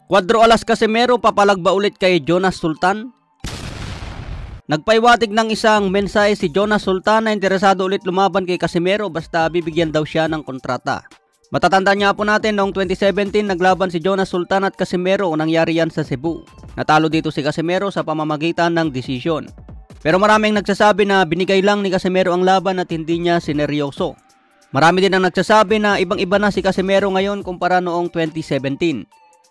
Cuadro alas Casimero papalag ba ulit kay Jonas Sultan? Nagpaiwatig ng isang mensahe si Jonas Sultan na interesado ulit lumaban kay Casimero basta bibigyan daw siya ng kontrata. Matatandaan niya po natin noong 2017 naglaban si Jonas Sultan at Casimero, nangyari yan sa Cebu. Natalo dito si Casimero sa pamamagitan ng desisyon. Pero maraming nagsasabi na binigay lang ni Casimero ang laban at hindi niya sineryoso. Marami din ang nagsasabi na ibang-iba na si Casimero ngayon kumpara noong 2017.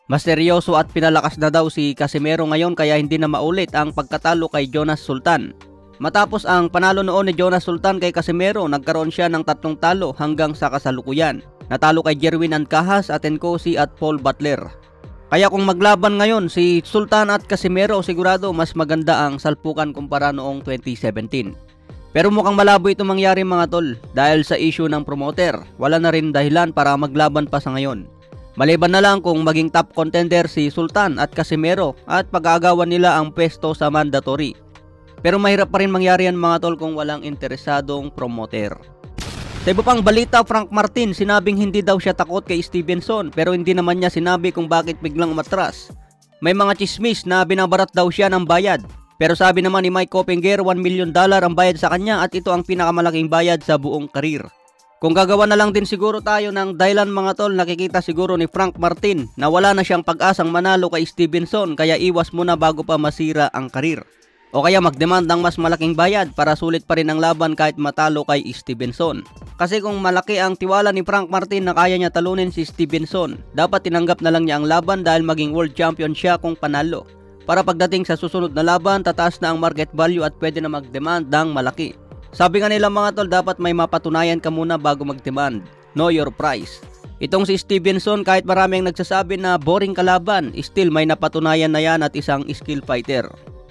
Mas seryoso at pinalakas na daw si Casimero ngayon kaya hindi na maulit ang pagkatalo kay Jonas Sultan. Matapos ang panalo noon ni Jonas Sultan kay Casimero, nagkaroon siya ng 3 talo hanggang sa kasalukuyan. Natalo kay Jerwin Ancahas, Atencosi at Paul Butler. Kaya kung maglaban ngayon si Sultan at Casimero, sigurado mas maganda ang salpukan kumpara noong 2017. Pero mukhang malabo ito mangyari mga tol dahil sa issue ng promoter. Wala na rin dahilan para maglaban pa sa ngayon. Maliban na lang kung maging top contender si Sultan at Casimero at pag-aagawan nila ang pwesto sa mandatory. Pero mahirap pa rin mangyari yan mga tol kung walang interesadong promoter. Sa iba pang balita, Frank Martin sinabing hindi daw siya takot kay Stevenson pero hindi naman niya sinabi kung bakit biglang umatras. May mga chismis na binabarat daw siya ng bayad. Pero sabi naman ni Mike Coppinger, $1 million ang bayad sa kanya at ito ang pinakamalaking bayad sa buong karir. Kung gagawa na lang din siguro tayo ng dahilan mga tol, nakikita siguro ni Frank Martin na wala na siyang pag-asang manalo kay Stevenson kaya iwas muna bago pa masira ang karir. O kaya magdemand ng mas malaking bayad para sulit pa rin ang laban kahit matalo kay Stevenson. Kasi kung malaki ang tiwala ni Frank Martin na kaya niya talunin si Stevenson, dapat tinanggap na lang niya ang laban dahil maging world champion siya kung panalo. Para pagdating sa susunod na laban, tataas na ang market value at pwede na mag-demand ng malaki. Sabi nga nila mga tol, dapat may mapatunayan ka muna bago mag-demand. Know your price. Itong si Stevenson, kahit maraming nagsasabi na boring kalaban, still may napatunayan na yan at isang skill fighter.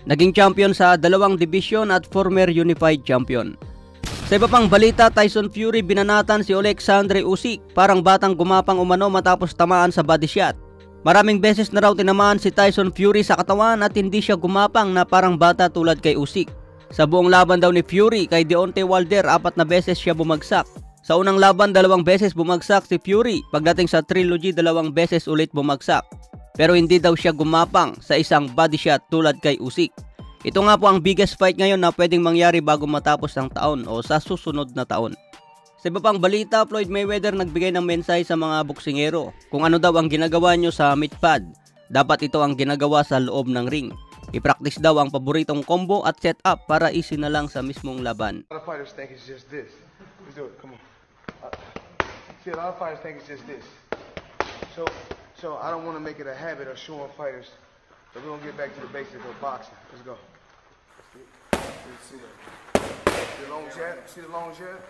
Naging champion sa 2 division at former unified champion. Sa iba pang balita, Tyson Fury binanatan si Alexandre Usyk. Parang batang gumapang umano matapos tamaan sa body shot. Maraming beses na raw tinamaan si Tyson Fury sa katawan at hindi siya gumapang na parang bata tulad kay Usyk. Sa buong laban daw ni Fury kay Deontay Wilder, 4 na beses siya bumagsak. Sa unang laban, 2 beses bumagsak si Fury. Pagdating sa trilogy, 2 beses ulit bumagsak. Pero hindi daw siya gumapang sa isang body shot tulad kay Usyk. Ito nga po ang biggest fight ngayon na pwedeng mangyari bago matapos ang taon o sa susunod na taon. Sa iba pang balita, Floyd Mayweather nagbigay ng mensahe sa mga boksingero. Kung ano daw ang ginagawa nyo sa meat pad, dapat ito ang ginagawa sa loob ng ring. I-practice daw ang paboritong combo at setup para easy na lang sa mismong laban. A lot of fighters think it's just this. Let's do it. Come on. See, a lot of fighters think it's just this. So I don't want to make it a habit of showing fighters. So we're gonna get back to the basics of boxing. Let's go. See the long jab. See the long jab.